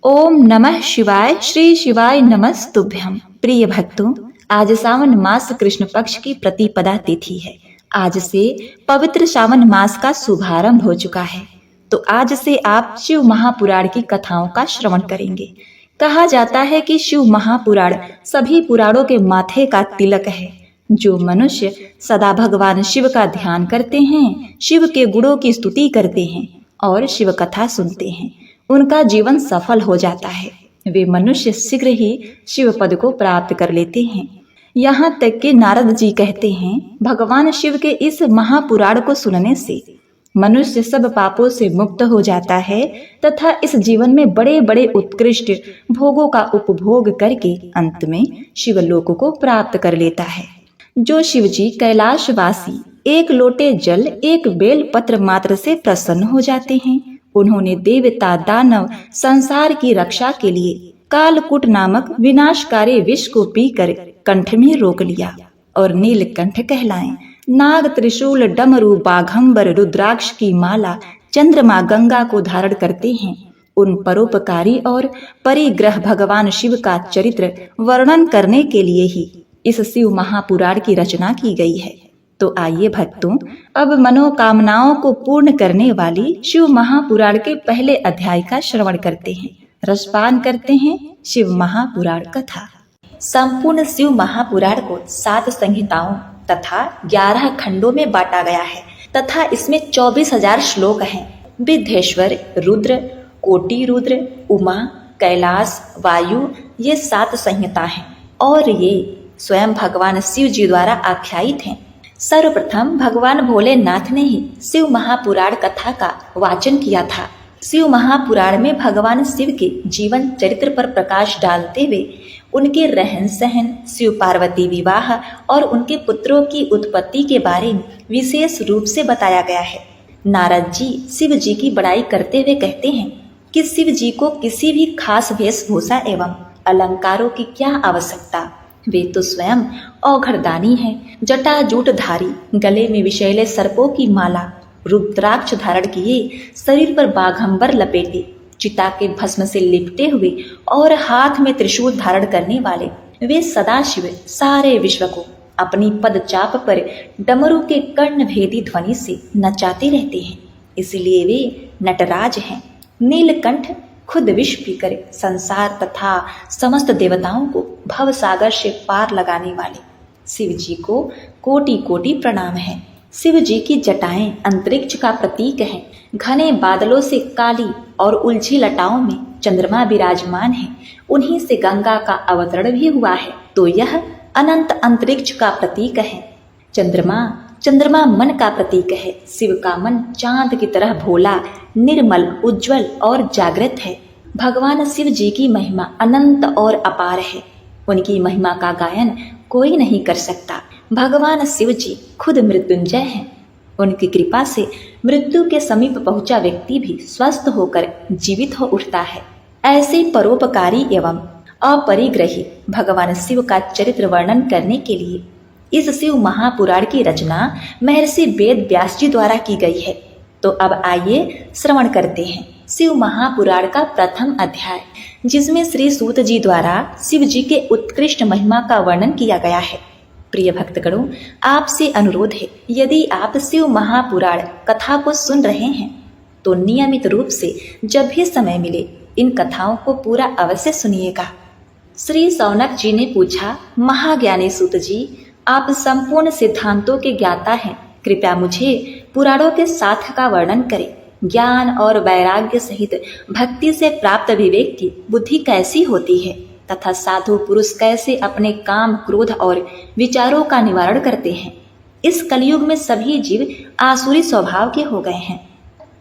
ओम नमः शिवाय। श्री शिवाय नमस्तुभ्यम। प्रिय भक्तों, आज सावन मास कृष्ण पक्ष की प्रतिपदा तिथि है। आज से पवित्र सावन मास का शुभारंभ हो चुका है। तो आज से आप शिव महापुराण की कथाओं का श्रवण करेंगे। कहा जाता है कि शिव महापुराण सभी पुराणों के माथे का तिलक है। जो मनुष्य सदा भगवान शिव का ध्यान करते हैं, शिव के गुणों की स्तुति करते हैं और शिव कथा सुनते हैं, उनका जीवन सफल हो जाता है। वे मनुष्य शीघ्र ही शिव पद को प्राप्त कर लेते हैं। यहाँ तक कि नारद जी कहते हैं, भगवान शिव के इस महापुराण को सुनने से मनुष्य सब पापों से मुक्त हो जाता है तथा इस जीवन में बड़े बड़े उत्कृष्ट भोगों का उपभोग करके अंत में शिवलोक को प्राप्त कर लेता है। जो शिव जी कैलाशवासी एक लोटे जल एक बेल पत्र मात्र से प्रसन्न हो जाते हैं, उन्होंने देवता दानव संसार की रक्षा के लिए कालकूट नामक विनाशकारी विष को पीकर कंठ में रोक लिया और नीलकंठ कहलाए। नाग त्रिशूल डमरू बाघंबर रुद्राक्ष की माला चंद्रमा गंगा को धारण करते हैं। उन परोपकारी और परिग्रह भगवान शिव का चरित्र वर्णन करने के लिए ही इस शिव महापुराण की रचना की गई है। तो आइए भक्तों, अब मनोकामनाओं को पूर्ण करने वाली शिव महापुराण के पहले अध्याय का श्रवण करते हैं, रसपान करते हैं शिव महापुराण कथा। संपूर्ण शिव महापुराण को 7 संहिताओं तथा 11 खंडों में बांटा गया है तथा इसमें 24,000 श्लोक हैं। विद्धेश्वर, रुद्र, कोटि रुद्र, उमा, कैलाश, वायु, ये 7 संहिता हैं और ये स्वयं भगवान शिव जी द्वारा आख्यायित हैं। सर्वप्रथम भगवान भोलेनाथ ने ही शिव महापुराण कथा का वाचन किया था। शिव महापुराण में भगवान शिव के जीवन चरित्र पर प्रकाश डालते हुए उनके रहन सहन, शिव पार्वती विवाह और उनके पुत्रों की उत्पत्ति के बारे में विशेष रूप से बताया गया है। नारद जी शिव जी की बड़ाई करते हुए कहते हैं कि शिव जी को किसी भी खास वेशभूषा एवं अलंकारों की क्या आवश्यकता, वे तो स्वयं औघड़दानी हैं। जटाजूटधारी, गले में विषैले सर्पों की माला, रुद्राक्ष धारण किए, शरीर पर बाघंबर लपेटे, चिता के भस्म से लिपटे हुए और हाथ में त्रिशूल धारण करने वाले वे सदाशिव सारे विश्व को अपनी पदचाप पर डमरू के कर्णभेदी ध्वनि से नचाते रहते हैं, इसलिए वे नटराज हैं। नीलकंठ खुद विष पीकर संसार तथा समस्त देवताओं को भव सागर से पार लगाने वाले शिव जी को कोटि कोटि प्रणाम है। शिव जी की जटाएं अंतरिक्ष का प्रतीक हैं। घने बादलों से काली और उलझी लटाओं में चंद्रमा विराजमान है। उन्हीं से गंगा का अवतरण भी हुआ है, तो यह अनंत अंतरिक्ष का प्रतीक है। चंद्रमा मन का प्रतीक है। शिव का मन चांद की तरह भोला, निर्मल, उज्जवल और जागृत है। भगवान शिव जी की महिमा अनंत और अपार है। उनकी महिमा का गायन कोई नहीं कर सकता। भगवान शिव जी खुद मृत्युंजय हैं। उनकी कृपा से मृत्यु के समीप पहुंचा व्यक्ति भी स्वस्थ होकर जीवित हो उठता है। ऐसे परोपकारी एवं अपरिग्रही भगवान शिव का चरित्र वर्णन करने के लिए इस शिव महापुराण की रचना महर्षि वेद व्यास जी द्वारा की गई है। तो अब आइए श्रवण करते हैं शिव महापुराण का प्रथम अध्याय, जिसमें श्री सूत जी द्वारा शिव जी के उत्कृष्ट महिमा का वर्णन किया गया है। प्रिय भक्तगणों, आपसे अनुरोध है, यदि आप शिव महापुराण कथा को सुन रहे हैं तो नियमित रूप से जब भी समय मिले इन कथाओं को पूरा अवश्य सुनिएगा। श्री सौनक जी ने पूछा, महाज्ञानी सूत जी, आप संपूर्ण सिद्धांतों के ज्ञाता हैं, कृपया मुझे पुराणों के साथ का वर्णन करें। ज्ञान और वैराग्य सहित भक्ति से प्राप्त विवेक की बुद्धि कैसी होती है तथा साधु पुरुष कैसे अपने काम, क्रोध और विचारों का निवारण करते हैं। इस कलयुग में सभी जीव आसुरी स्वभाव के हो गए हैं,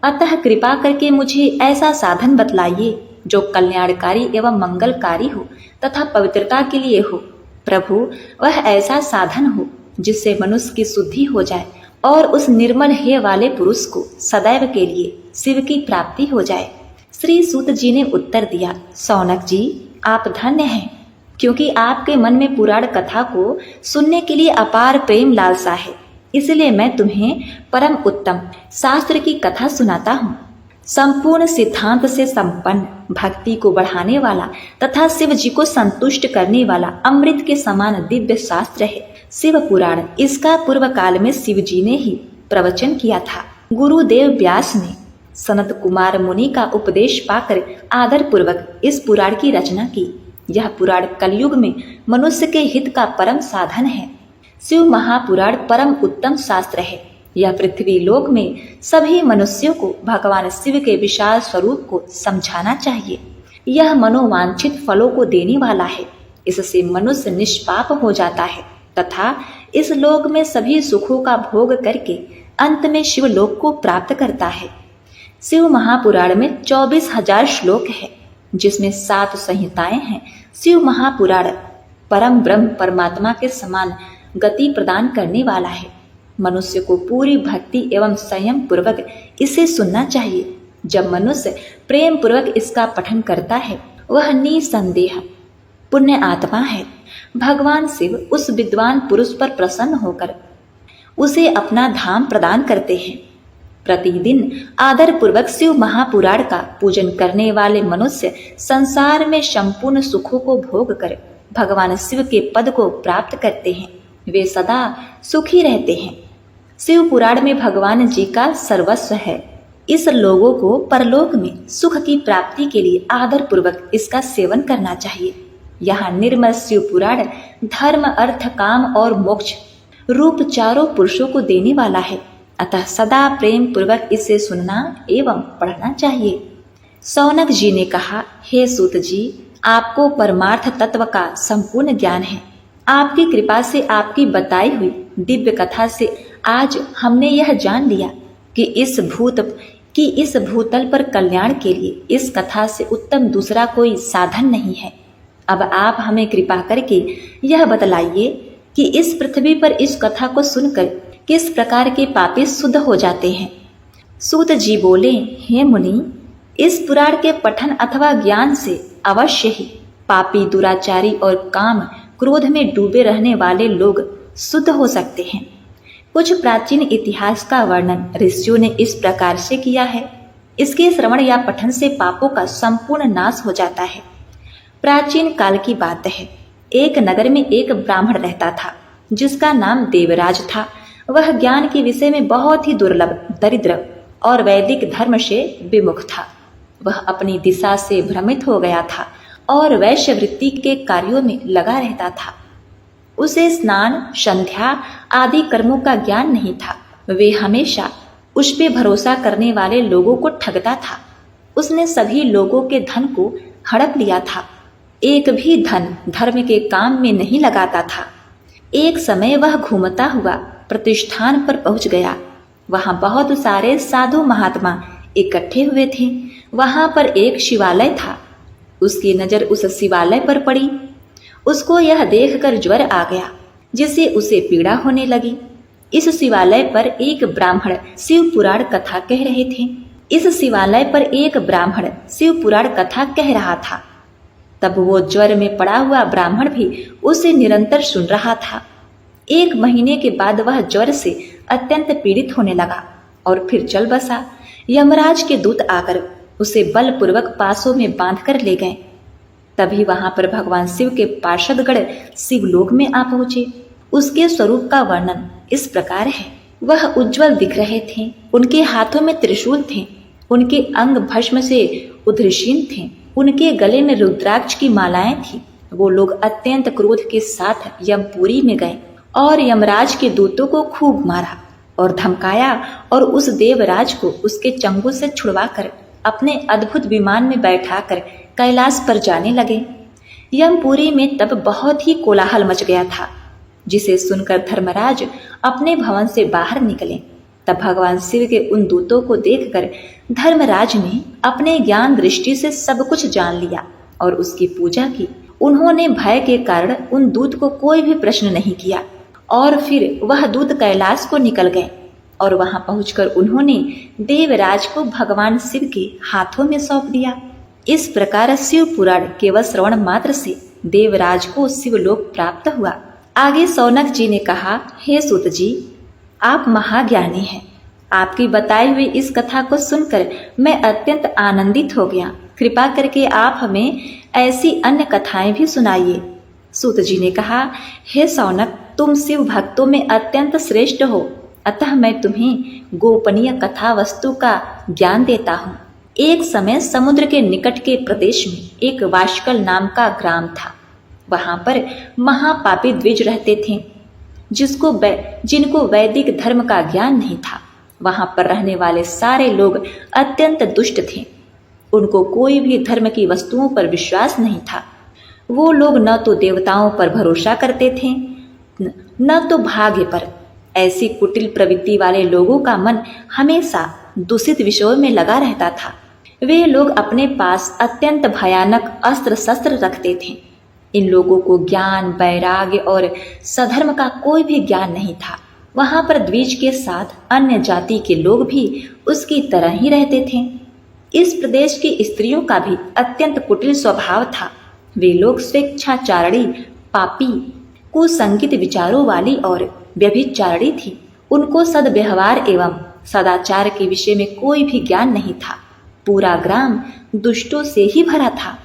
अतः कृपा करके मुझे ऐसा साधन बतलाइए जो कल्याणकारी एवं मंगलकारी हो तथा पवित्रता के लिए हो। प्रभु, वह ऐसा साधन हो जिससे मनुष्य की शुद्धि हो जाए और उस निर्मल हेय वाले पुरुष को सदैव के लिए शिव की प्राप्ति हो जाए। श्री सूत जी ने उत्तर दिया, सौनक जी, आप धन्य हैं, क्योंकि आपके मन में पुराण कथा को सुनने के लिए अपार प्रेम लालसा है। इसलिए मैं तुम्हें परम उत्तम शास्त्र की कथा सुनाता हूँ। संपूर्ण सिद्धांत से संपन्न, भक्ति को बढ़ाने वाला तथा शिव जी को संतुष्ट करने वाला अमृत के समान दिव्य शास्त्र है शिव पुराण। इसका पूर्व काल में शिव जी ने ही प्रवचन किया था। गुरुदेव व्यास ने सनत कुमार मुनि का उपदेश पाकर आदर पूर्वक इस पुराण की रचना की। यह पुराण कलयुग में मनुष्य के हित का परम साधन है। शिव महापुराण परम उत्तम शास्त्र है। यह पृथ्वी लोक में सभी मनुष्यों को भगवान शिव के विशाल स्वरूप को समझाना चाहिए। यह मनोवांछित फलों को देने वाला है। इससे मनुष्य निष्पाप हो जाता है तथा इस लोक में सभी सुखों का भोग करके अंत में शिव लोक को प्राप्त करता है। शिव महापुराण में 24,000 श्लोक है, जिसमें 7 संहिताएं हैं। शिव महापुराण परम ब्रह्म परमात्मा के समान गति प्रदान करने वाला है। मनुष्य को पूरी भक्ति एवं संयम पूर्वक इसे सुनना चाहिए। जब मनुष्य प्रेम पूर्वक इसका पठन करता है, वह निसंदेह पुण्य आत्मा है। भगवान शिव उस विद्वान पुरुष पर प्रसन्न होकर उसे अपना धाम प्रदान करते हैं। प्रतिदिन आदर पूर्वक शिव महापुराण का पूजन करने वाले मनुष्य संसार में संपूर्ण सुखों को भोग कर भगवान शिव के पद को प्राप्त करते हैं। वे सदा सुखी रहते हैं। शिव पुराण में भगवान जी का सर्वस्व है। इस लोगों को परलोक में सुख की प्राप्ति के लिए आदर पूर्वक इसका सेवन करना चाहिए। यहाँ निर्मल शिव पुराण धर्म, अर्थ, काम और मोक्ष रूप चारों पुरुषों को देने वाला है। अतः सदा प्रेम पूर्वक इसे सुनना एवं पढ़ना चाहिए। सौनक जी ने कहा, हे सूत जी, आपको परमार्थ तत्व का संपूर्ण ज्ञान है। आपकी कृपा से, आपकी बताई हुई दिव्य कथा से आज हमने यह जान लिया कि इस भूतल पर कल्याण के लिए इस कथा से उत्तम दूसरा कोई साधन नहीं है। अब आप हमें कृपा करके यह बतलाइए कि इस पृथ्वी पर इस कथा को सुनकर किस प्रकार के पापी शुद्ध हो जाते हैं। सूत जी बोले, हे मुनि, इस पुराण के पठन अथवा ज्ञान से अवश्य ही पापी, दुराचारी और काम क्रोध में डूबे रहने वाले लोग शुद्ध हो सकते हैं। कुछ प्राचीन इतिहास का वर्णन ऋषियों ने इस प्रकार से किया है। इसके श्रवण या पठन से पापों का संपूर्ण नाश हो जाता है। प्राचीन काल की बात है। एक नगर में एक ब्राह्मण रहता था, जिसका नाम देवराज था। वह ज्ञान के विषय में बहुत ही दुर्लभ, दरिद्र और वैदिक धर्म से विमुख था। वह अपनी दिशा से भ्रमित हो गया था और वैश्यवृत्ति के कार्यों में लगा रहता था। उसे स्नान, संध्या आदि कर्मों का ज्ञान नहीं था। वे हमेशा उस पे भरोसा करने वाले लोगों को ठगता था। उसने सभी लोगों के धन को हड़प लिया था। एक भी धन धर्म के काम में नहीं लगाता था। एक समय वह घूमता हुआ प्रतिष्ठान पर पहुंच गया। वहां बहुत सारे साधु महात्मा इकट्ठे हुए थे। वहां पर एक शिवालय था। उसकी नजर उस शिवालय पर पड़ी। उसको यह देखकर ज्वर आ गया, जिससे उसे पीड़ा होने लगी। इस शिवालय पर एक ब्राह्मण शिव पुराण कथा कह रहे थे। इस शिवालय पर एक ब्राह्मण शिव पुराण कथा कह रहा था। तब वो ज्वर में पड़ा हुआ ब्राह्मण भी उसे निरंतर सुन रहा था। 1 महीने के बाद वह ज्वर से अत्यंत पीड़ित होने लगा और फिर चल बसा। यमराज के दूत आकर उसे बलपूर्वक पासों में बांधकर ले गए। तभी वहां पर भगवान शिव के पार्षदगण शिवलोक में आ पहुंचे। उसके स्वरूप का वर्णन इस प्रकार है। वह उज्जवल दिख रहे थे। उनके हाथों में त्रिशूल थे। उनके अंग भस्म से उद्रशीन थे। उनके गले में रुद्राक्ष की मालाएं थी। वो लोग अत्यंत क्रोध के साथ यमपुरी में गए और यमराज के दूतों को खूब मारा और धमकाया और उस देवराज को उसके चंगुल से छुड़वाकर अपने अद्भुत विमान में बैठाकर कैलाश पर जाने लगे। यमपुरी में तब बहुत ही कोलाहल मच गया था, जिसे सुनकर धर्मराज अपने भवन से बाहर निकले। तब भगवान शिव के उन दूतों को देखकर धर्मराज ने अपने ज्ञान दृष्टि से सब कुछ जान लिया और उसकी पूजा की। उन्होंने भय के कारण उन दूत को कोई भी प्रश्न नहीं किया और फिर वह दूत कैलाश को निकल गए और वहां पहुंचकर उन्होंने देवराज को भगवान शिव के हाथों में सौंप दिया। इस प्रकार शिव पुराण केवल श्रवण मात्र से देवराज को शिवलोक प्राप्त हुआ। आगे सौनक जी ने कहा, हे सूत जी, आप महाज्ञानी हैं। आपकी बताई हुई इस कथा को सुनकर मैं अत्यंत आनंदित हो गया। कृपा करके आप हमें ऐसी अन्य कथाएं भी सुनाइए। सूत जी ने कहा, हे सौनक, तुम शिव भक्तों में अत्यंत श्रेष्ठ हो, अतः मैं तुम्हें गोपनीय कथा वस्तु का ज्ञान देता हूँ। एक समय समुद्र के निकट के प्रदेश में एक वाशकल नाम का ग्राम था। वहां पर महापापी द्विज रहते थे, जिनको वैदिक धर्म का ज्ञान नहीं था। वहां पर रहने वाले सारे लोग अत्यंत दुष्ट थे। उनको कोई भी धर्म की वस्तुओं पर विश्वास नहीं था। वो लोग न तो देवताओं पर भरोसा करते थे, न तो भाग्य पर। ऐसी कुटिल प्रवृत्ति वाले लोगों का मन हमेशा दूषित विषयों में लगा रहता था। वे लोग अपने पास अत्यंत भयानक अस्त्र शस्त्र रखते थे। इन लोगों को ज्ञान, वैराग्य और सधर्म का कोई भी ज्ञान नहीं था। वहां पर द्विज के साथ अन्य जाति के लोग भी उसकी तरह ही रहते थे। इस प्रदेश की स्त्रियों का भी अत्यंत कुटिल स्वभाव था। वे लोग स्वेच्छाचारिणी, पापी, कुसंगित विचारों वाली और व्यभिचारिणी थी। उनको सद्व्यवहार एवं सदाचार के विषय में कोई भी ज्ञान नहीं था। पूरा ग्राम दुष्टों से ही भरा था।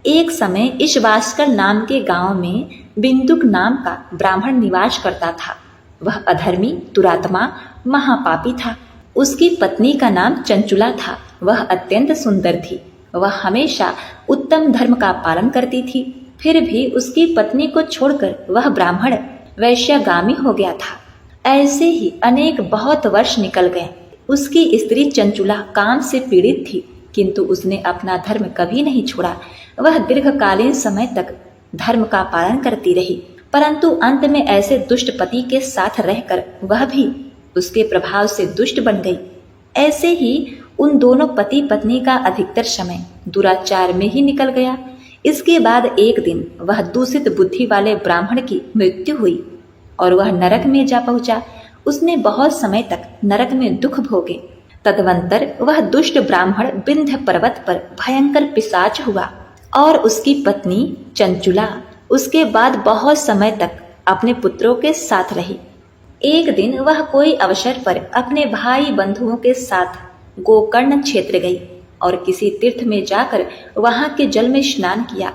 एक समय इस वाशकल नाम के गांव में बिंदुक नाम का ब्राह्मण निवास करता था। वह अधर्मी, दुरात्मा, महापापी था। उसकी पत्नी का नाम चंचुला था। वह अत्यंत सुंदर थी। वह हमेशा उत्तम धर्म का पालन करती थी। फिर भी उसकी पत्नी को छोड़कर वह ब्राह्मण वैश्यगामी हो गया था। ऐसे ही अनेक बहुत वर्ष निकल गए। उसकी स्त्री चंचुला काम से पीड़ित थी, किंतु उसने अपना धर्म कभी नहीं छोड़ा। वह दीर्घकालीन समय तक धर्म का पालन करती रही, परंतु अंत में ऐसे दुष्ट पति के साथ रहकर वह भी उसके प्रभाव से दुष्ट बन गई। ऐसे ही उन दोनों पति पत्नी का अधिकतर समय दुराचार में ही निकल गया। इसके बाद एक दिन वह दूषित बुद्धि वाले ब्राह्मण की मृत्यु हुई और वह नरक में जा पहुंचा। उसने बहुत समय तक नरक में दुख भोगे। तदनंतर वह दुष्ट ब्राह्मण विंध्य पर्वत पर भयंकर पिशाच हुआ और उसकी पत्नी चंचुला उसके बाद बहुत समय तक अपने पुत्रों के साथ रही। एक दिन वह कोई अवसर पर अपने भाई बंधुओं के साथ गोकर्ण क्षेत्र गई और किसी तीर्थ में जाकर वहां के जल में स्नान किया।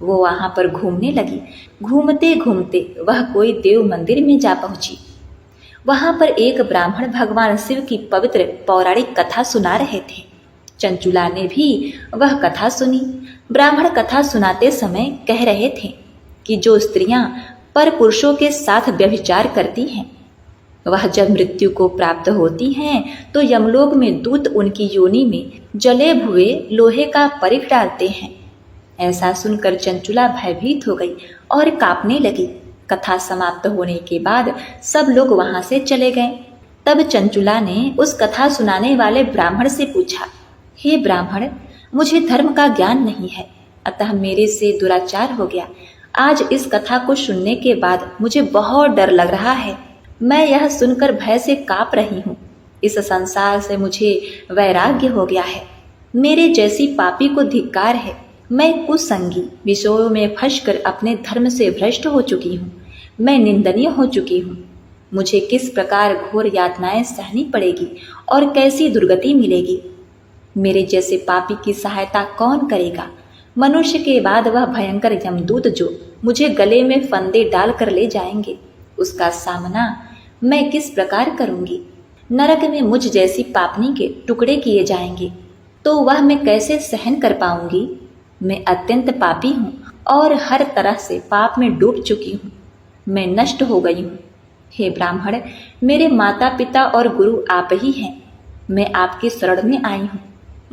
वो वहां पर घूमने लगी। घूमते घूमते वह कोई देव मंदिर में जा पहुंची। वहां पर एक ब्राह्मण भगवान शिव की पवित्र पौराणिक कथा सुना रहे थे। चंचुला ने भी वह कथा सुनी। ब्राह्मण कथा सुनाते समय कह रहे थे कि जो स्त्रियां पर पुरुषों के साथ व्यभिचार करती हैं, वह जब मृत्यु को प्राप्त होती हैं तो यमलोक में दूत उनकी योनि में जले हुए लोहे का परिख डालते हैं। ऐसा सुनकर चंचुला भयभीत हो गई और कांपने लगी। कथा समाप्त होने के बाद सब लोग वहां से चले गए। तब चंचुला ने उस कथा सुनाने वाले ब्राह्मण से पूछा, हे ब्राह्मण, मुझे धर्म का ज्ञान नहीं है, अतः मेरे से दुराचार हो गया। आज इस कथा को सुनने के बाद मुझे बहुत डर लग रहा है। मैं यह सुनकर भय से कांप रही हूँ। इस संसार से मुझे वैराग्य हो गया है। मेरे जैसी पापी को धिक्कार है। मैं कुसंगी विषयों में फंसकर अपने धर्म से भ्रष्ट हो चुकी हूँ। मैं निंदनीय हो चुकी हूँ। मुझे किस प्रकार घोर यातनाएं सहनी पड़ेगी और कैसी दुर्गति मिलेगी। मेरे जैसे पापी की सहायता कौन करेगा। मनुष्य के बाद वह भयंकर यमदूत जो मुझे गले में फंदे डाल कर ले जाएंगे, उसका सामना मैं किस प्रकार करूंगी। नरक में मुझ जैसी पापनी के टुकड़े किए जाएंगे तो वह मैं कैसे सहन कर पाऊंगी। मैं अत्यंत पापी हूँ और हर तरह से पाप में डूब चुकी हूँ। मैं नष्ट हो गई हूँ। हे ब्राह्मण, मेरे माता पिता और गुरु आप ही हैं। मैं आपकी शरण में आई हूँ।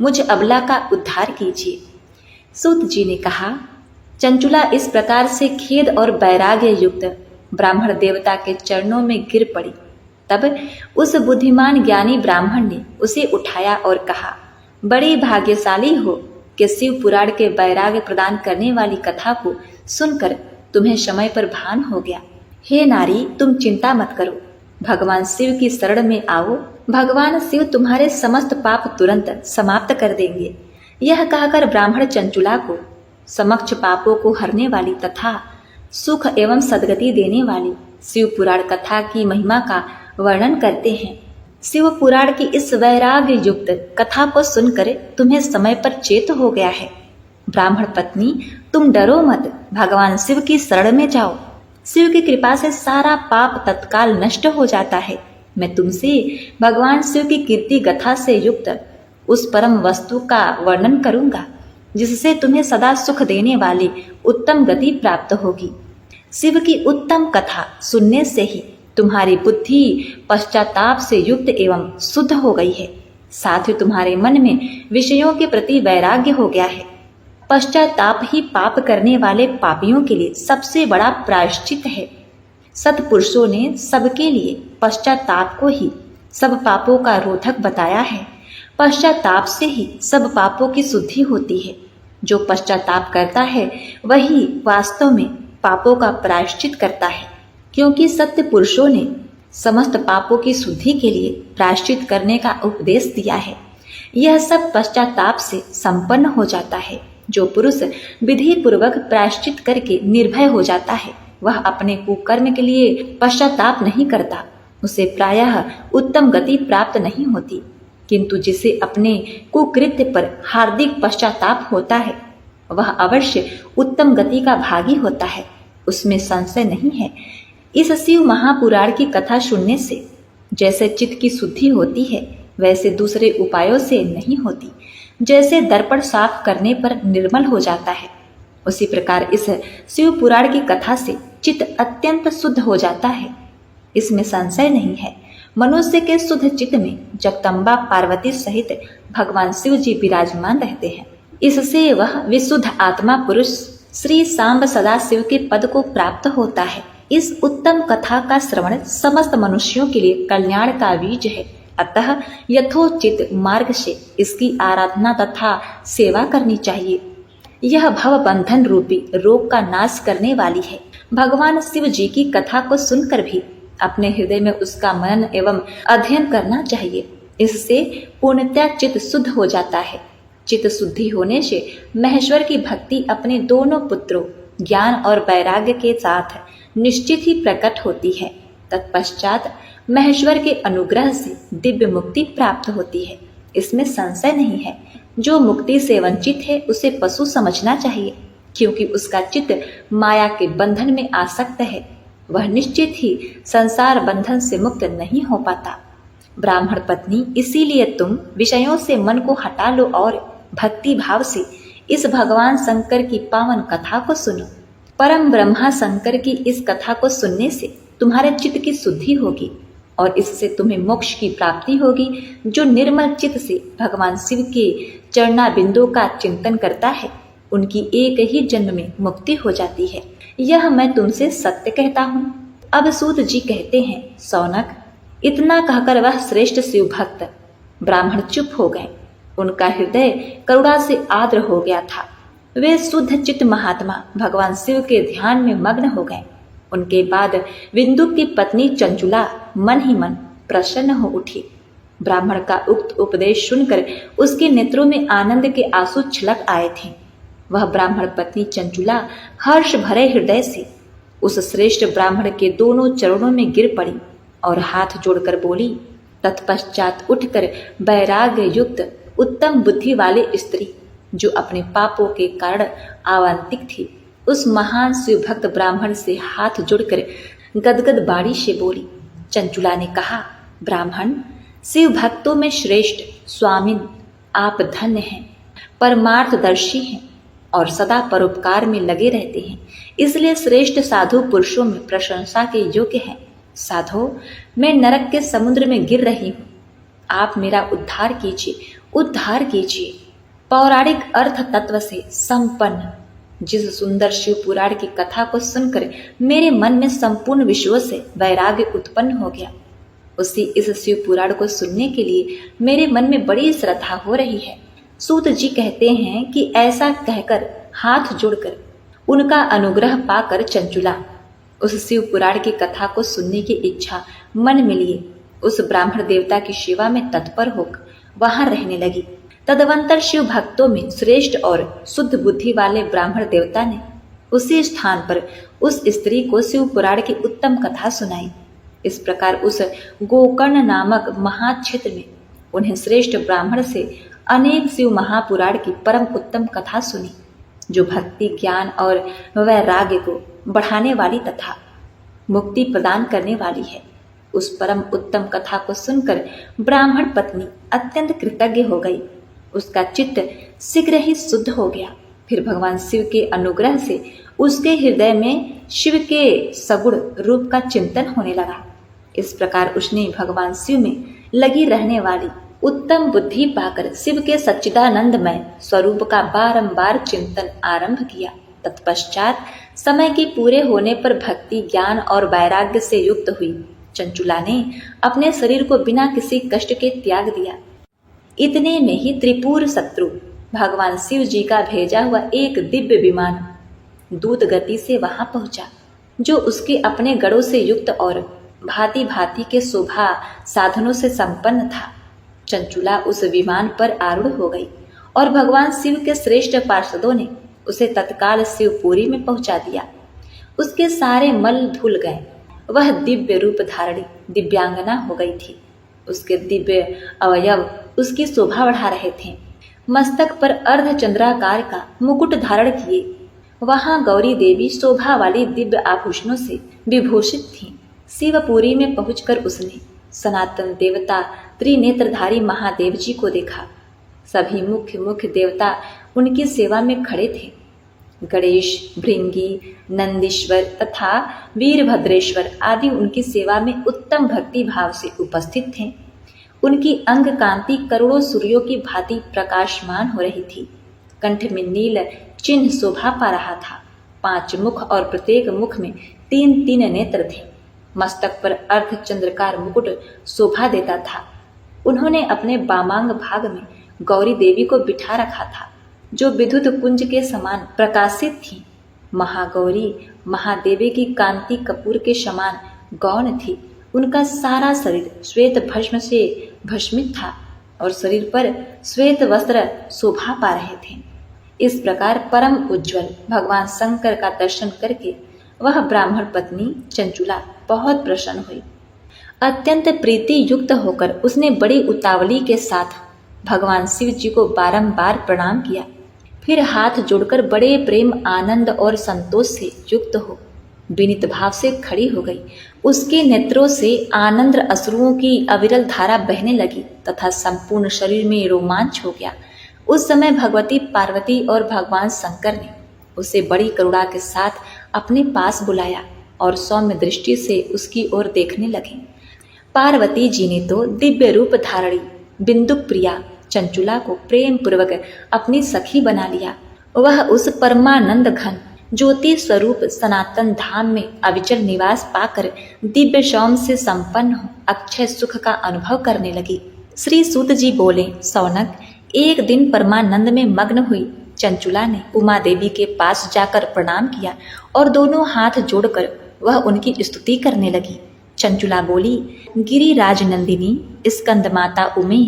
मुझ अबला का उद्धार कीजिए। सूत जी ने कहा, चंचुला इस प्रकार से खेद और वैराग्य युक्त ब्राह्मण देवता के चरणों में गिर पड़ी। तब उस बुद्धिमान ज्ञानी ब्राह्मण ने उसे उठाया और कहा, बड़ी भाग्यशाली हो कि शिव पुराण के वैराग्य प्रदान करने वाली कथा को सुनकर तुम्हें समय पर भान हो गया। हे नारी, तुम चिंता मत करो, भगवान शिव की शरण में आओ। भगवान शिव तुम्हारे समस्त पाप तुरंत समाप्त कर देंगे। यह कहकर ब्राह्मण चंचुला को समक्ष पापों को हरने वाली तथा सुख एवं सद्गति देने वाली शिव पुराण कथा की महिमा का वर्णन करते हैं। शिव पुराण की इस वैराग्य युक्त कथा को सुनकर तुम्हें समय पर चेत हो गया है। ब्राह्मण पत्नी, तुम डरो मत, भगवान शिव की शरण में जाओ। शिव की कृपा से सारा पाप तत्काल नष्ट हो जाता है। मैं तुमसे भगवान शिव की कीर्ति गाथा से युक्त उस परम वस्तु का वर्णन करूंगा जिससे तुम्हें सदा सुख देने वाली उत्तम गति प्राप्त होगी। शिव की उत्तम कथा सुनने से ही तुम्हारी बुद्धि पश्चाताप से युक्त एवं शुद्ध हो गई है, साथ ही तुम्हारे मन में विषयों के प्रति वैराग्य हो गया है। पश्चाताप ही पाप करने वाले पापियों के लिए सबसे बड़ा प्रायश्चित है। सत्पुरुषों ने सबके लिए पश्चाताप को ही सब पापों का रोधक बताया है। पश्चाताप से ही सब पापों की शुद्धि होती है। जो पश्चाताप करता है वही वास्तव में पापों का प्रायश्चित करता है, क्योंकि सत्य पुरुषों ने समस्त पापों की शुद्धि के लिए प्रायश्चित करने का उपदेश दिया है। यह सब पश्चाताप से संपन्न हो जाता है। जो पुरुष विधि पूर्वक प्रायश्चित करके निर्भय हो जाता है वह अपने कुकर्म के लिए पश्चाताप नहीं करता, उसे प्रायः उत्तम गति प्राप्त नहीं होती। किंतु जिसे अपने कुकृत्य पर हार्दिक पश्चाताप होता है वह अवश्य उत्तम गति का भागी होता है, उसमें संशय नहीं है। इस शिव महापुराण की कथा सुनने से जैसे चित्त की शुद्धि होती है वैसे दूसरे उपायों से नहीं होती। जैसे दर्पण साफ करने पर निर्मल हो जाता है, उसी प्रकार इस शिव पुराण की कथा से चित्त अत्यंत शुद्ध हो जाता है, इसमें संशय नहीं है। मनुष्य के शुद्ध चित्त में जगदम्बा पार्वती सहित भगवान शिव जी विराजमान रहते हैं। इससे वह विशुद्ध आत्मा पुरुष श्री सांब सदा शिव के पद को प्राप्त होता है। इस उत्तम कथा का श्रवण समस्त मनुष्यों के लिए कल्याण का बीज है। अतः यथोचित मार्ग से इसकी आराधना तथा सेवा करनी चाहिए। यह भव बंधन रूपी रोग का नाश करने वाली है। भगवान शिव जी की कथा को सुनकर भी अपने हृदय में उसका मनन एवं अध्ययन करना चाहिए। इससे पूर्णतया चित्त शुद्ध हो जाता है। चित्त शुद्धि होने से महेश्वर की भक्ति अपने दोनों पुत्रों ज्ञान और वैराग्य के साथ निश्चित ही प्रकट होती है। तत्पश्चात महेश्वर के अनुग्रह से दिव्य मुक्ति प्राप्त होती है, इसमें संशय नहीं है। जो मुक्ति से वंचित है उसे पशु समझना चाहिए, क्योंकि उसका चित्त माया के बंधन में आसक्त है। वह निश्चित ही संसार बंधन से मुक्त नहीं हो पाता। ब्राह्मण पत्नी, इसीलिए तुम विषयों से मन को हटा लो और भक्ति भाव से इस भगवान शंकर की पावन कथा को सुनो। परम ब्रह्मा शंकर की इस कथा को सुनने से तुम्हारे चित्त की शुद्धि होगी और इससे तुम्हें मोक्ष की प्राप्ति होगी। जो निर्मल चित्त से भगवान शिव के चरणा बिंदु का चिंतन करता है उनकी एक ही जन्म में मुक्ति हो जाती है। यह मैं तुमसे सत्य कहता हूँ। अब सूत जी कहते हैं, सौनक, इतना कहकर वह श्रेष्ठ शिव भक्त ब्राह्मण चुप हो गए। उनका हृदय करुणा से आर्द्र हो गया था। वे शुद्ध चित्त महात्मा भगवान शिव के ध्यान में मग्न हो गए। उनके बाद विंदु की पत्नी चंचुला मन ही मन प्रसन्न हो उठी। ब्राह्मण का उक्त उपदेश सुनकर उसके नेत्रों में आनंद के आंसू छलक आए थे। वह ब्राह्मण पत्नी चंचुला हर्ष भरे हृदय से उस श्रेष्ठ ब्राह्मण के दोनों चरणों में गिर पड़ी और हाथ जोड़कर बोली। तत्पश्चात उठकर वैराग्य युक्त उत्तम बुद्धि वाली स्त्री जो अपने पापों के कारण आवांतिक थी उस महान शिव भक्त ब्राह्मण से हाथ जोड़कर गदगद बाणी से बोली। चंचुला ने कहा, ब्राह्मण, शिव भक्तों में श्रेष्ठ स्वामिन आप धन्य हैं, परमार्थदर्शी हैं और सदा परोपकार में लगे रहते हैं, इसलिए श्रेष्ठ साधु पुरुषों में प्रशंसा के योग्य हैं। साधो, मैं नरक के समुद्र में गिर रही हूँ, आप मेरा उद्धार कीजिए, उद्धार कीजिए। पौराणिक अर्थ तत्व से संपन्न जिस सुंदर शिव पुराण की कथा को सुनकर मेरे मन में संपूर्ण विश्व से वैराग्य उत्पन्न हो गया, उसी इस शिव पुराण को सुनने के लिए मेरे मन में बड़ी श्रद्धा हो रही है। सूत जी कहते हैं कि ऐसा कहकर हाथ जोड़कर उनका अनुग्रह पाकर चंचुला उस शिव पुराण की कथा को सुनने की इच्छा मन में लिए उस ब्राह्मण देवता की सेवा में तत्पर होकर वहां रहने लगी। तदवंतर शिव भक्तों में श्रेष्ठ और शुद्ध बुद्धि वाले ब्राह्मण देवता ने उसी स्थान पर उस स्त्री को शिव पुराण की उत्तम कथा सुनाई। इस प्रकार उस गोकर्ण नामक महाक्षेत्र में उन्हें श्रेष्ठ ब्राह्मण से अनेक शिव महापुराण की परम उत्तम कथा सुनी, जो भक्ति, ज्ञान और वैराग्य को बढ़ाने वाली तथा मुक्ति प्रदान करने वाली है। उस परम उत्तम कथा को सुनकर ब्राह्मण पत्नी अत्यंत कृतज्ञ हो गई। उसका चित्त शीघ्र ही शुद्ध हो गया। फिर भगवान शिव के अनुग्रह से उसके हृदय में शिव के सगुण रूप का चिंतन होने लगा। इस प्रकार उसने भगवान शिव में लगी रहने वाली उत्तम बुद्धि पाकर शिव के सच्चिदानंदमय स्वरूप का बारंबार चिंतन आरंभ किया। तत्पश्चात समय के पूरे होने पर भक्ति, ज्ञान और वैराग्य से युक्त हुई चंचुला ने अपने शरीर को बिना किसी कष्ट के त्याग दिया। इतने में ही त्रिपुर शत्रु भगवान शिव जी का भेजा हुआ एक दिव्य विमान दूत गति से वहां पहुंचा, जो उसके अपने गढ़ों से युक्त और भांति भांति के शोभा साधनों से संपन्न था। चंचुला उस विमान पर आरूढ़ हो गई और भगवान शिव के श्रेष्ठ पार्षदों ने उसे तत्काल शिवपुरी में पहुंचा दिया। उसके सारे मल धुल गए। वह दिव्य रूप धारणी दिव्यांगना हो गई थी। उसके दिव्य अवयव उसकी शोभा बढ़ा रहे थे। मस्तक पर अर्धचंद्राकार का मुकुट धारण किए वहां गौरी देवी शोभा वाली दिव्य आभूषणों से विभूषित थीं। शिवपुरी में पहुंचकर उसने सनातन देवता त्रिनेत्रधारी महादेव जी को देखा। सभी मुख्य मुख्य देवता उनकी सेवा में खड़े थे। गणेश, भृंगी, नंदीश्वर तथा वीरभद्रेश्वर आदि उनकी सेवा में उत्तम भक्ति भाव से उपस्थित थे। उनकी अंग कांति करोड़ों सूर्यों की भांति प्रकाशमान हो रही थी। कंठ में नील चिन्ह शोभा पा रहा था। 5 मुख और प्रत्येक मुख में 3-3 नेत्र थे। मस्तक पर अर्धचंद्रकार मुकुट शोभा देता था। उन्होंने अपने वामांग भाग में गौरी देवी को बिठा रखा था, जो विद्युत कुंज के समान प्रकाशित थी। महागौरी महादेवी की कांति कपूर के समान गौण थी। उनका सारा शरीर श्वेत भस्म से भस्मित था और शरीर पर श्वेत वस्त्र शोभा पा रहे थे। इस प्रकार परम उज्ज्वल भगवान शंकर का दर्शन करके वह ब्राह्मण पत्नी चंचुला बहुत प्रसन्न हुई। अत्यंत प्रीति युक्त होकर उसने बड़ी उतावली के साथ भगवान शिव जी को बारंबार प्रणाम किया। फिर हाथ जोड़कर बड़े प्रेम, आनंद और संतोष से युक्त हो विनीत भाव से खड़ी हो गई। उसके नेत्रों से आनंद अश्रुओं की अविरल धारा बहने लगी तथा संपूर्ण शरीर में रोमांच हो गया। उस समय भगवती पार्वती और भगवान शंकर ने उसे बड़ी करुणा के साथ अपने पास बुलाया और सौम्य दृष्टि से उसकी ओर देखने लगे। पार्वती जी ने तो दिव्य रूप धारणी बिंदुक प्रिया चंचुला को प्रेम पूर्वक अपनी सखी बना लिया। वह उस परमानंद घन ज्योति स्वरूप सनातन धाम में अविचल निवास पाकर दिव्य शौम से संपन्न हो अक्षय सुख का अनुभव करने लगी। श्री सूत जी बोले, सौनक, एक दिन परमानंद में मग्न हुई चंचुला ने उमा देवी के पास जाकर प्रणाम किया और दोनों हाथ जोड़कर वह उनकी स्तुति करने लगी। चंचुला बोली, गिरिराज नंदिनी, स्कंद माता उमे,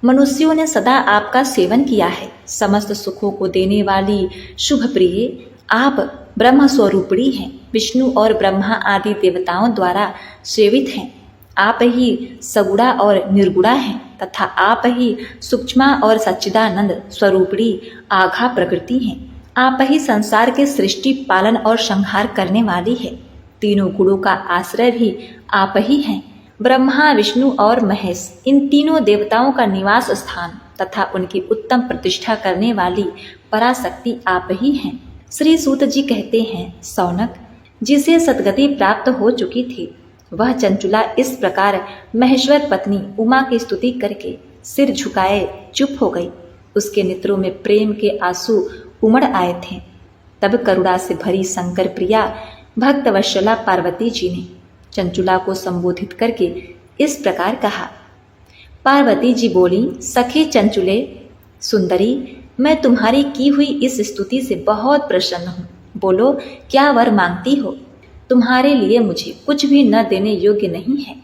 मनुष्यों ने सदा आपका सेवन किया है। समस्त सुखों को देने वाली शुभ प्रिय आप ब्रह्म स्वरूपिणी हैं। विष्णु और ब्रह्मा आदि देवताओं द्वारा सेवित हैं। आप ही सगुणा और निर्गुणा हैं तथा आप ही सूक्ष्मा और सच्चिदानंद स्वरूपिणी आघा प्रकृति हैं। आप ही संसार के सृष्टि, पालन और संहार करने वाली है। तीनों गुणों का आश्रय भी आप ही हैं। ब्रह्मा, विष्णु और महेश, इन तीनों देवताओं का निवास स्थान तथा उनकी उत्तम प्रतिष्ठा करने वाली पराशक्ति आप ही हैं। श्री सूत जी कहते हैं, सौनक, जिसे सद्गति प्राप्त हो चुकी थी वह चंचुला इस प्रकार महेश्वर पत्नी उमा की स्तुति करके सिर झुकाए चुप हो गई। उसके नेत्रों में प्रेम के आंसू उमड़ आए थे। तब करुणा से भरी शंकर प्रिया भक्तवत्सला पार्वती जी ने चंचुला को संबोधित करके इस प्रकार कहा। पार्वती जी बोली, सखी चंचुले सुंदरी, मैं तुम्हारी की हुई इस स्तुति से बहुत प्रसन्न हूँ। बोलो, क्या वर मांगती हो? तुम्हारे लिए मुझे कुछ भी न देने योग्य नहीं है।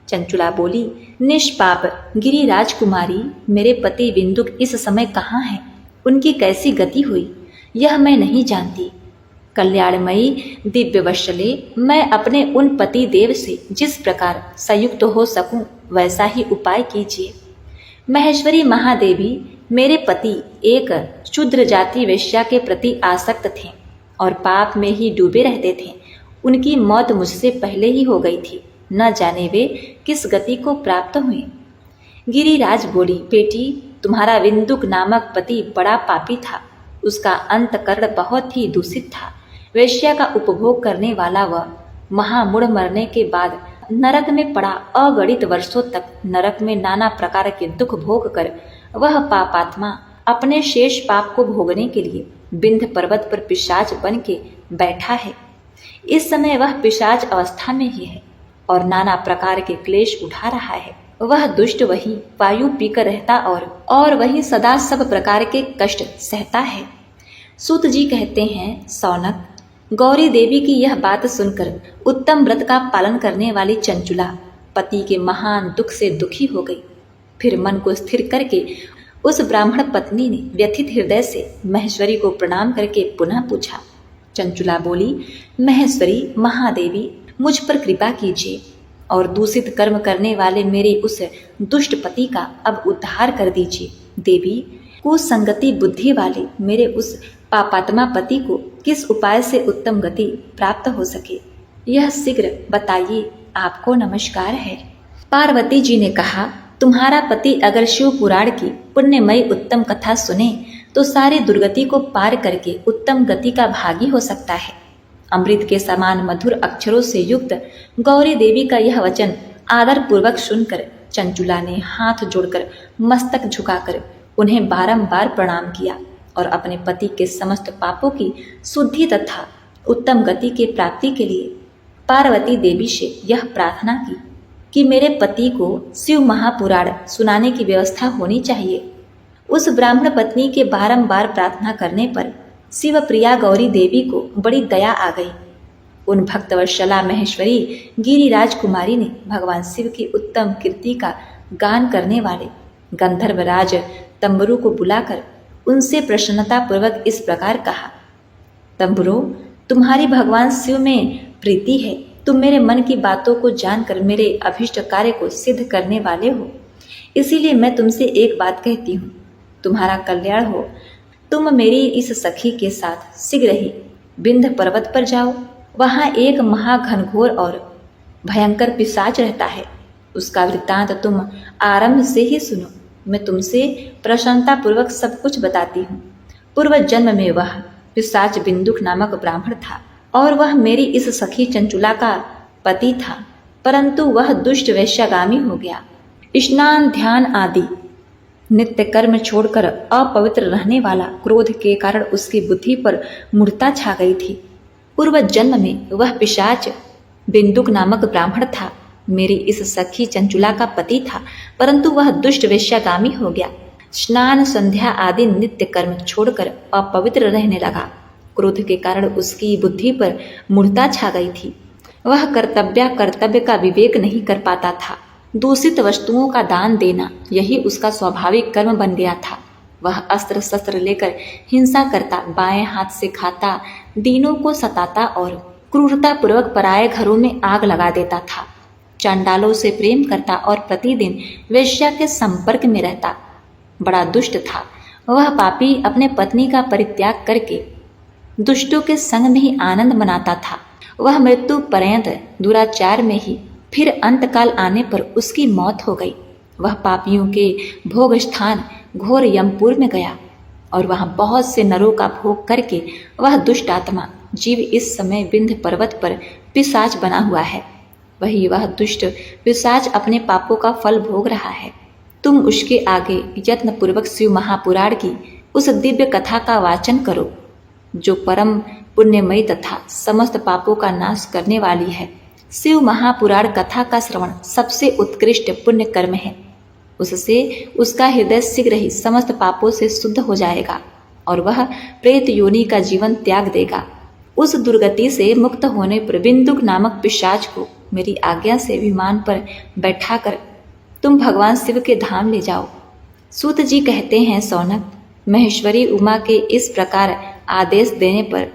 चंचुला बोली, निष्पाप गिरिराज कुमारी, मेरे पति बिंदुक इस समय कहाँ हैं? उनकी कैसी गति हुई यह मैं नहीं जानती। कल्याणमयी दिव्यवत्सले, मैं अपने उन पति देव से जिस प्रकार संयुक्त हो सकूं वैसा ही उपाय कीजिए। महेश्वरी महादेवी, मेरे पति एक शूद्र जाति वेश्या के प्रति आसक्त थे और पाप में ही डूबे रहते थे। उनकी मौत मुझसे पहले ही हो गई थी, न जाने वे किस गति को प्राप्त हुए। गिरिराज बोली, बेटी, तुम्हारा विंदुक नामक पति बड़ा पापी था। उसका अंतकरण बहुत ही दूषित था। वेश्या का उपभोग करने वाला वह महामूढ़ मरने के बाद नरक में पड़ा अगणित वर्षों तक नरक में नाना प्रकार के दुख भोग कर वह पापात्मा अपने शेष पाप को भोगने के लिए विंध्य पर्वत पर पिशाच बन के बैठा है। इस समय वह पिशाच अवस्था में ही है और नाना प्रकार के क्लेश उठा रहा है। वह दुष्ट वही वायु पीकर रहता और वही सदा सब प्रकार के कष्ट सहता है। सूत जी कहते हैं, सौनक, गौरी देवी की यह बात सुनकर उत्तम व्रत का पालन करने वाली चंचुला पति के महान दुख से दुखी हो गई। फिर मन को स्थिर करके उस ब्राह्मण पत्नी ने व्यथित हृदय से महेश्वरी को प्रणाम करके पुनः पूछा। चंचुला बोली, महेश्वरी महादेवी, मुझ पर कृपा कीजिए और दूषित कर्म करने वाले मेरे उस दुष्ट पति का अब उद्धार कर दीजिए। देवी, कुसंगति बुद्धि वाले मेरे उस पापात्मा पति को किस उपाय से उत्तम गति प्राप्त हो सके, यह शीघ्र बताइए। आपको नमस्कार है। पार्वती जी ने कहा, तुम्हारा पति अगर शिव पुराण की पुण्यमयी उत्तम कथा सुने तो सारी दुर्गति को पार करके उत्तम गति का भागी हो सकता है। अमृत के समान मधुर अक्षरों से युक्त गौरी देवी का यह वचन आदर पूर्वक सुनकर चंचुला ने हाथ जोड़कर मस्तक झुकाकर उन्हें बारंबार प्रणाम किया और अपने पति के समस्त पापों की शुद्धि तथा उत्तम गति के प्राप्ति के लिए पार्वती देवी से यह प्रार्थना की कि मेरे पति को शिव महापुराण सुनाने की व्यवस्था होनी चाहिए। उस ब्राह्मण पत्नी के बारंबार प्रार्थना करने पर शिव प्रिया गौरी देवी को बड़ी दया आ गई। उन भक्तवत्सला महेश्वरी गिरिराज कुमारी ने भगवान शिव की उत्तम कीर्ति का गान करने वाले गंधर्वराज तंबरू को बुलाकर उनसे प्रसन्नता पूर्वक इस प्रकार कहा, तंबुरो, तुम्हारी भगवान शिव में प्रीति है। तुम मेरे मन की बातों को जानकर मेरे अभीष्ट कार्य को सिद्ध करने वाले हो, इसीलिए मैं तुमसे एक बात कहती हूँ, तुम्हारा कल्याण हो। तुम मेरी इस सखी के साथ शीघ्र ही विंध्य पर्वत पर जाओ। वहाँ एक महाघनघोर और भयंकर पिशाच रहता है। उसका वृत्तांत तुम आरंभ से ही सुनो। मैं तुमसे प्रसन्नता पूर्वक सब कुछ बताती हूँ। पूर्व जन्म में वह पिशाच बिंदुक नामक ब्राह्मण था और वह मेरी इस सखी चंचुला का पति था, परंतु वह दुष्ट वैश्यागामी हो गया। स्नान ध्यान आदि नित्य कर्म छोड़कर अपवित्र रहने वाला क्रोध के कारण उसकी बुद्धि पर मूढ़ता छा गई थी। पूर्व जन्म में वह पिशाच बिंदुक नामक ब्राह्मण था, मेरी इस सखी चंचुला का पति था, परंतु वह दुष्ट वेश्यागामी हो गया। स्नान संध्या आदि नित्य कर्म छोड़कर अपवित्र रहने लगा। क्रोध के कारण उसकी बुद्धि पर मूढ़ता छा गई थी। वह कर्तव्य का विवेक नहीं कर पाता था। दूषित वस्तुओं का दान देना यही उसका स्वाभाविक कर्म बन गया था। वह अस्त्र शस्त्र लेकर हिंसा करता, बाएं हाथ से खाता, दीनों को सताता और क्रूरता पूर्वक पराये घरों में आग लगा देता था। चांडालों से प्रेम करता और प्रतिदिन वेश्या के संपर्क में रहता। बड़ा दुष्ट था। वह पापी अपने पत्नी का परित्याग करके दुष्टों के संग में ही आनंद मनाता था। वह मृत्यु पर्यंत दुराचार में ही, फिर अंतकाल आने पर उसकी मौत हो गई। वह पापियों के भोग स्थान घोर यमपुर में गया और वहां बहुत से नरों का भोग करके वह दुष्ट आत्मा जीव इस समय विंध्य पर्वत पर पिशाच बना हुआ है। वही वह दुष्ट पिशाच अपने पापों का फल भोग रहा है। तुम उसके आगे यत्न पूर्वक शिव महापुराण की उस दिव्य कथा का वाचन करो, जो परम पुण्यमयी तथा समस्त पापों का नाश करने वाली है। शिव महापुराण कथा का श्रवण सबसे उत्कृष्ट पुण्य कर्म है। उससे उसका हृदय शीघ्र ही समस्त पापों से शुद्ध हो जाएगा और वह प्रेत योनि का जीवन त्याग देगा। उस दुर्गति से मुक्त होने पर बिंदुक नामक पिशाच को मेरी आज्ञा से विमान पर बैठाकर तुम भगवान शिव के धाम ले जाओ। सूत जी कहते हैं, सौनक, महेश्वरी उमा के इस प्रकार आदेश देने पर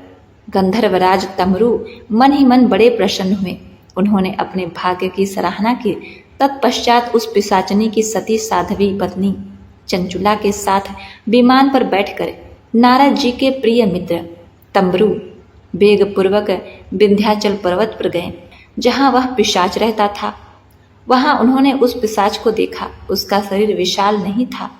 गंधर्वराज तमरू मन ही मन बड़े प्रसन्न हुए। उन्होंने अपने भाग्य की सराहना की। तत्पश्चात उस पिशाचनी की सती साध्वी पत्नी चंचुला के साथ विमान पर बैठकर नारद जी के प्रिय मित्र तम्बरू वेगपूर्वक विंध्याचल पर्वत पर गए, जहाँ वह पिशाच रहता था। वहां उन्होंने उस पिशाच को देखा। उसका शरीर विशाल नहीं था।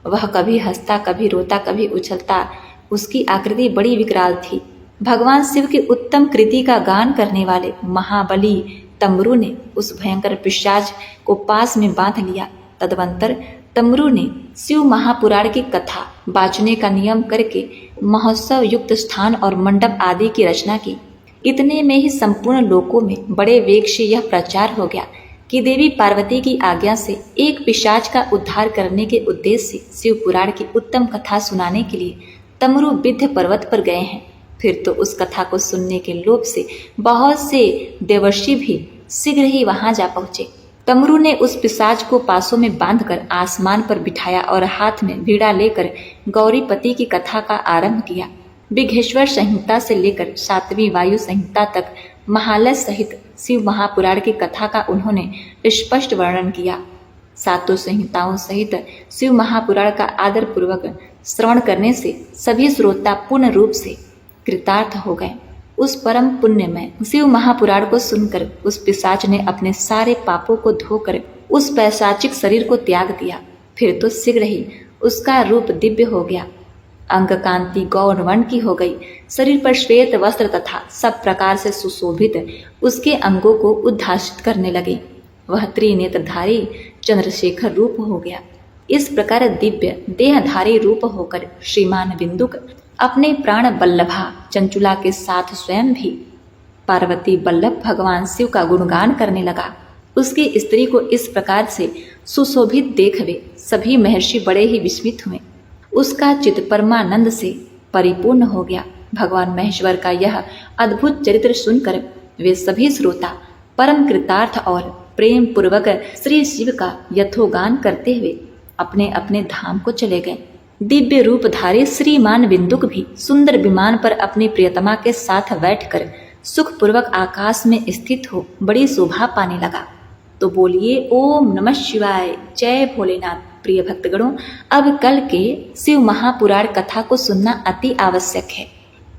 वह कभी हंसता, कभी रोता, कभी उछलता। उसकी आकृति बड़ी विकराल थी। भगवान शिव की उत्तम कृति का गान करने वाले महाबली तम्बरू ने उस भयंकर पिशाच को पास में बांध लिया। तदवंतर तम्बरू ने शिव महापुराण की कथा बाँचने का नियम करके महोत्सव युक्त स्थान और मंडप आदि की रचना की। इतने में ही संपूर्ण लोकों में बड़े वेग से यह प्रचार हो गया कि देवी पार्वती की आज्ञा से एक पिशाच का उद्धार करने के उद्देश्य से शिव पुराण की उत्तम कथा सुनाने के लिए तमरू विंध्य पर्वत पर गए हैं। फिर तो उस कथा को सुनने के लोभ से बहुत से देवर्षि भी शीघ्र ही वहां जा पहुंचे। तमरू ने उस पिशाच को पासों में बांधकर आसमान पर बिठाया और हाथ में वीणा लेकर गौरीपति की कथा का आरंभ किया। विघ्नेश्वर संहिता से लेकर 7वीं वायु संहिता तक महालय सहित शिव महापुराण की कथा का उन्होंने स्पष्ट वर्णन किया। 7 संहिताओं सहित शिव महापुराण का आदर पूर्वक श्रवण करने से सभी श्रोता पूर्ण रूप से कृतार्थ हो गए। उस परम पुण्यमय शिव महापुराण को सुनकर उस पिशाच ने अपने सारे पापों को धोकर उस पैशाचिक शरीर को त्याग दिया। फिर तो शीघ्र ही उसका रूप दिव्य हो गया। अंग कांति गौर वर्ण की हो गई। शरीर पर श्वेत वस्त्र तथा सब प्रकार से सुशोभित उसके अंगों को उद्भासित करने लगे। वह त्रिनेत्रधारी चंद्रशेखर रूप हो गया। इस प्रकार दिव्य देहधारी रूप होकर श्रीमान बिंदुक अपने प्राण बल्लभा चंचुला के साथ स्वयं भी पार्वती बल्लभ भगवान शिव का गुणगान करने लगा। उसकी स्त्री को इस प्रकार से सुशोभित देख वे सभी महर्षि बड़े ही विस्मित हुए। उसका चित्त परमानंद से परिपूर्ण हो गया। भगवान महेश्वर का यह अद्भुत चरित्र सुनकर वे सभी श्रोता परम कृतार्थ और प्रेम पूर्वक श्री शिव का यथोगान करते हुए अपने अपने धाम को चले गए। दिव्य रूपधारी श्रीमान बिंदुक भी सुंदर विमान पर अपनी प्रियतमा के साथ बैठकर सुखपूर्वक आकाश में स्थित हो बड़ी शोभा पाने लगा। तो बोलिए ओम नमः शिवाय, जय भोलेनाथ। प्रिय भक्तगणों, अब कल के शिव महापुराण कथा को सुनना अति आवश्यक है,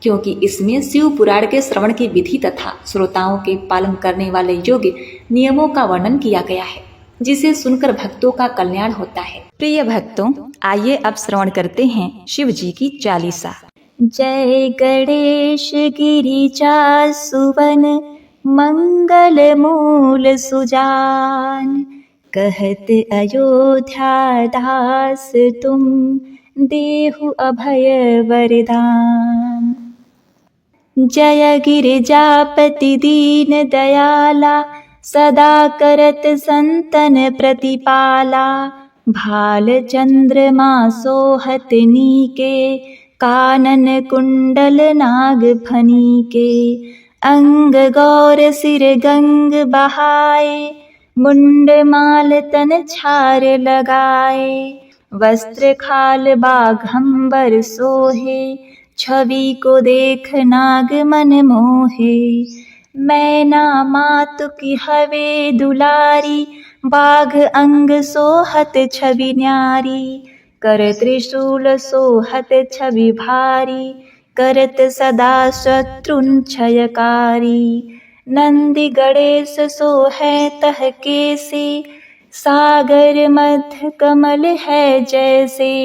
क्योंकि इसमें शिव पुराण के श्रवण की विधि तथा श्रोताओं के पालन करने वाले योग्य नियमों का वर्णन किया गया है, जिसे सुनकर भक्तों का कल्याण होता है। प्रिय भक्तों, आइए अब श्रवण करते हैं शिव जी की चालीसा। जय गणेश गिरिजा सुवन मंगल मूल सुजान, कहत अयोध्या दास तुम देहु अभय वरदान। जय गिरिजापति दीन दयाला, सदा करत संतन प्रतिपाला। भाल चंद्रमा सोहत नीके, कानन कुंडल नाग फनीके। अंग गौर सिर गंग बहाए, मुंड माल तन छार लगाए। वस्त्र खाल बाघंबर सोहे, छवि को देख नाग मन मोहे। मैना मातु की हवे दुलारी, बाघ अंग सोहत छवि न्यारी। कर त्रिशूल सोहत छवि भारी, करत सदा शत्रुन क्षयकारी। नंदी गणेश सोहे तह केसे, सागर मध्य कमल है जैसे।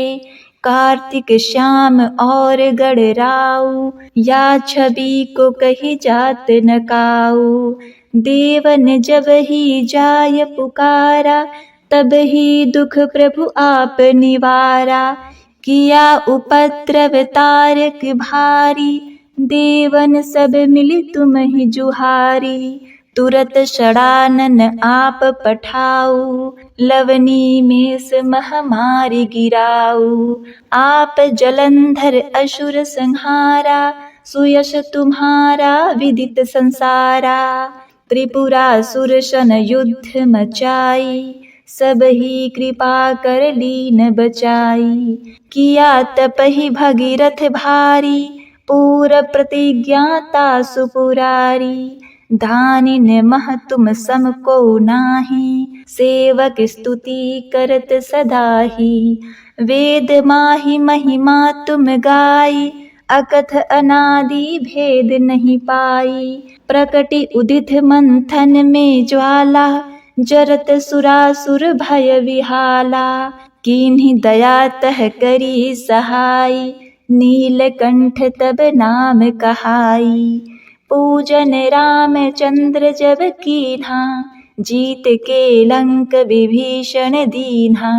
कार्तिक श्याम और गणराऊ, या छवि को कही जात न काऊ। देवन जब ही जाय पुकारा, तब ही दुख प्रभु आप निवारा। किया उपद्रव तारक भारी, देवन सब मिली तुम ही जुहारी। तुरत षडानन आप पठाऊ, लवनी में महामारी गिराऊ। आप जलंधर असुर संहारा, सुयश तुम्हारा विदित संसारा। त्रिपुरासुर सन युद्ध मचाई, सब ही कृपा कर लीन बचाई। किया तपहि भगीरथ भारी, पूर प्रतिज्ञाता सुपुरारी, धानिन मह तुम सम को नाही, सेवक स्तुति करत सदाही। वेद माहि महिमा तुम गाई, अकथ अनादि भेद नहीं पाई। प्रकटि उदित मंथन में ज्वाला, जरत सुरासुर भय विहाला। कीन्ही दया तह करी सहाई, नीलकंठ तब नाम कहाई। पूजन रामचंद्र जब कीन्हा, जीत के लंक विभीषण दीन्हा।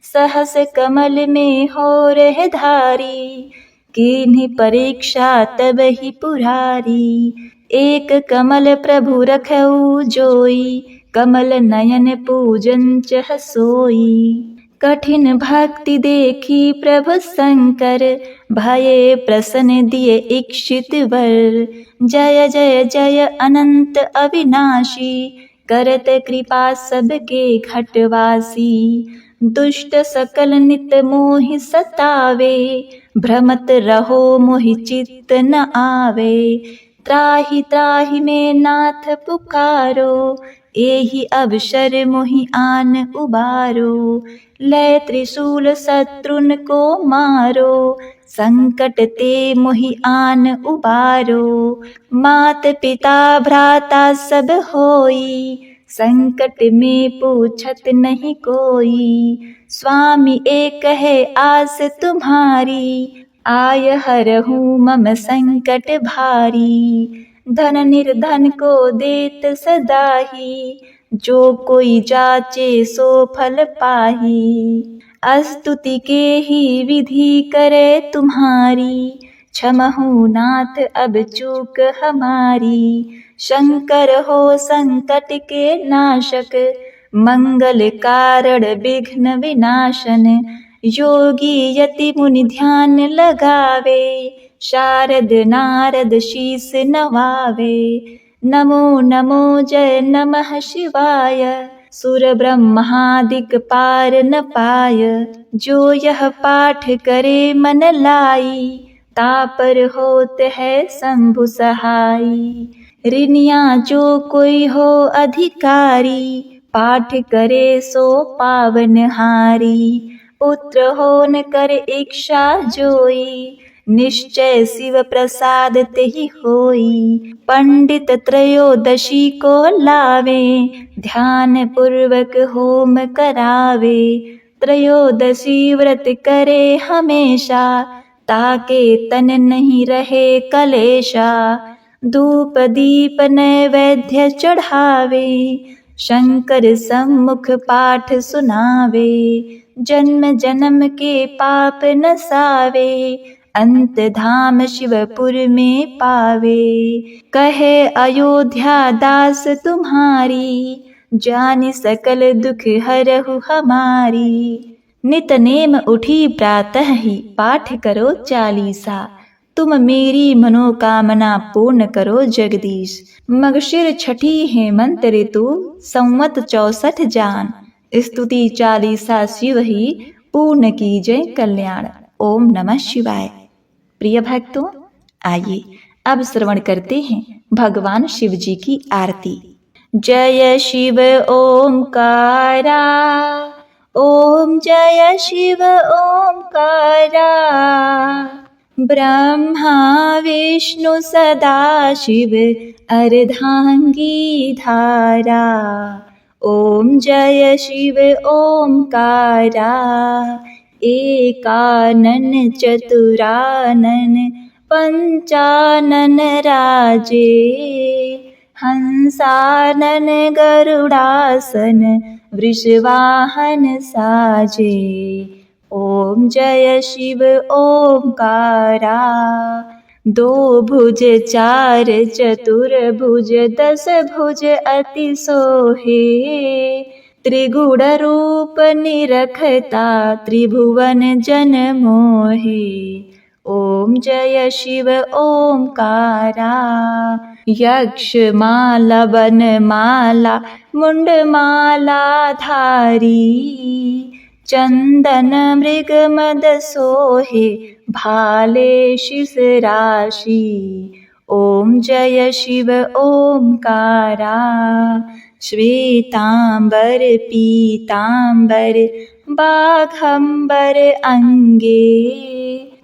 सहस कमल में हो रह धारी, कीन्ही परीक्षा तब ही पुरारी। एक कमल प्रभु रखऊ जोई, कमल नयन पूजन चह सोई। कठिन भक्ति देखी प्रभु शंकर, भये प्रसन्न दिए इक्षित वर। जय जय जय अनंत अविनाशी, करत कृपा सबके घटवासी। दुष्ट सकल नित मोहि सतावे, भ्रमत रहो मोहि चित्त न आवे। त्राहि त्राहि में नाथ पुकारो, एहि अवसर मोहि आन उबारो। लय त्रिशूल शत्रुन को मारो, संकट ते मोहि आन उबारो। मात पिता भ्राता सब होई, संकट में पूछत नहीं कोई। स्वामी एक है आस तुम्हारी, आय हरहूँ मम संकट भारी। धन निर्धन को देत सदाही, जो कोई जाचे सो फल पाही। स्तुति के ही विधि करे तुम्हारी, क्षमहु नाथ अब चूक हमारी। शंकर हो संकट के नाशक, मंगल कारण विघ्न विनाशन। योगी यति मुनि ध्यान लगावे, शारद नारद शीस नवावे। नमो नमो जय नमः शिवाय, सुर ब्रह्मादिक पार न पाय। जो यह पाठ करे मन लाई, तापर होत है शंभु सहाई। ऋनिया जो कोई हो अधिकारी, पाठ करे सो पावनहारी। पुत्र होन कर इच्छा जोई, निश्चय शिव प्रसाद तेहि होई। पंडित त्रयोदशी को लावे, ध्यान पूर्वक होम करावे। त्रयोदशी व्रत करे हमेशा, ताके तन नहीं रहे कलेशा। धूप दीप नैवेद्य चढ़ावे, शंकर सम्मुख पाठ सुनावे। जन्म जन्म के पाप नसावे, अंत धाम शिवपुर में पावे। कहे अयोध्या दास तुम्हारी, जानि सकल दुख हरहु हमारी। नित नेम उठी प्रातः ही, पाठ करो चालीसा। तुम मेरी मनोकामना पूर्ण करो जगदीश। मगशिर छठी हेमंत ऋतु, संवत 64 जान। स्तुति चालीसा शिव ही, पूर्ण कीजय कल्याण। ओम नमः शिवाय। प्रिय भक्तों, आइए अब श्रवण करते हैं भगवान शिव जी की आरती। जय शिव ओमकारा, ओम जय शिव ओमकारा। ब्रह्मा विष्णु सदा शिव, अर्धांगी धारा। ओम जय शिव ओमकारा, एकानन चतुरानन पंचानन राजे। हंसानन गरुड़ासन, वृषवाहन साजे। ओम जय शिव ओमकारा। दो भुज चार चतुर्भुज, दस भुज अति सोहे। त्रिगुण रूप निरखता, त्रिभुवन जन मोहे। ओम जय शिव ओमकारा। यक्ष माला वन माला, मुंड माला धारी। चंदन मृग मद सोहे भाले शिश राशि। ओम जय शिव ओमकारा। श्वेतांबर पीतांबर बाघंबर अंगे।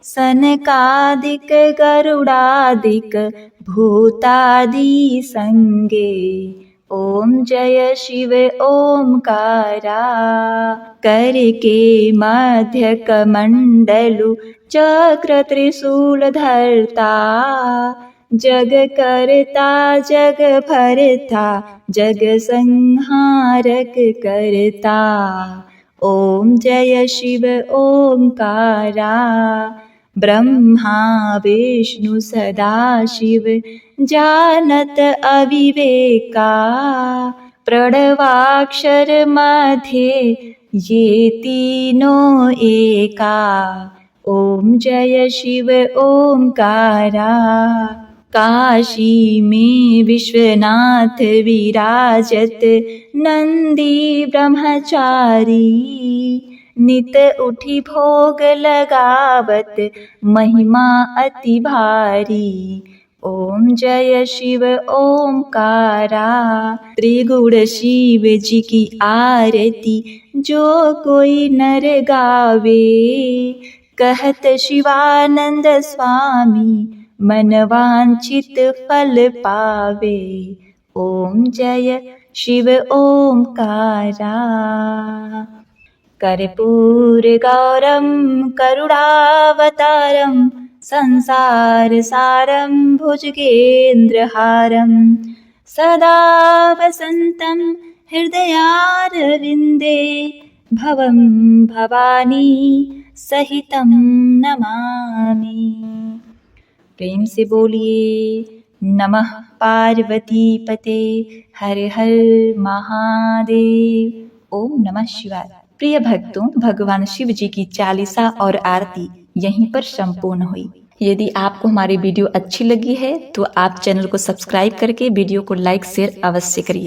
सनकादिक गरुडादिक भूतादि संगे। ओम जय शिव ओमकारा। करके मध्य कमंडलु चक्र त्रिशूल धरता। जग करता जग भरता जग संहारक करता। ओम जय शिव ओमकारा। ब्रह्मा विष्णु सदाशिव जानत अविवेका। प्रणवाक्षर मध्य ये तीनों एका। ओम जय शिव ओमकारा। काशी में विश्वनाथ विराजत नंदी ब्रह्मचारी। नित उठी भोग लगावत महिमा अति भारी। ओम जय शिव ओमकारा। त्रिगुण शिव जी की आरती जो कोई नर गावे। कहत शिवानंद स्वामी मन वांछित फल पावे। ओम जय शिव ओमकारा। कर्पूर गौरम करुणावतारम संसार सारम भुजगेन्द्रहारम। सदा वसंतं हृदयारविंदे भवं भवानी सहितं नमामि। प्रेम से बोलिए नमः पार्वती पते हर हर महादेव। ओम नमः शिवाय। प्रिय भक्तों, भगवान शिव जी की चालीसा और आरती यहीं पर संपूर्ण हुई। यदि आपको हमारी वीडियो अच्छी लगी है तो आप चैनल को सब्सक्राइब करके वीडियो को लाइक शेयर अवश्य करिए।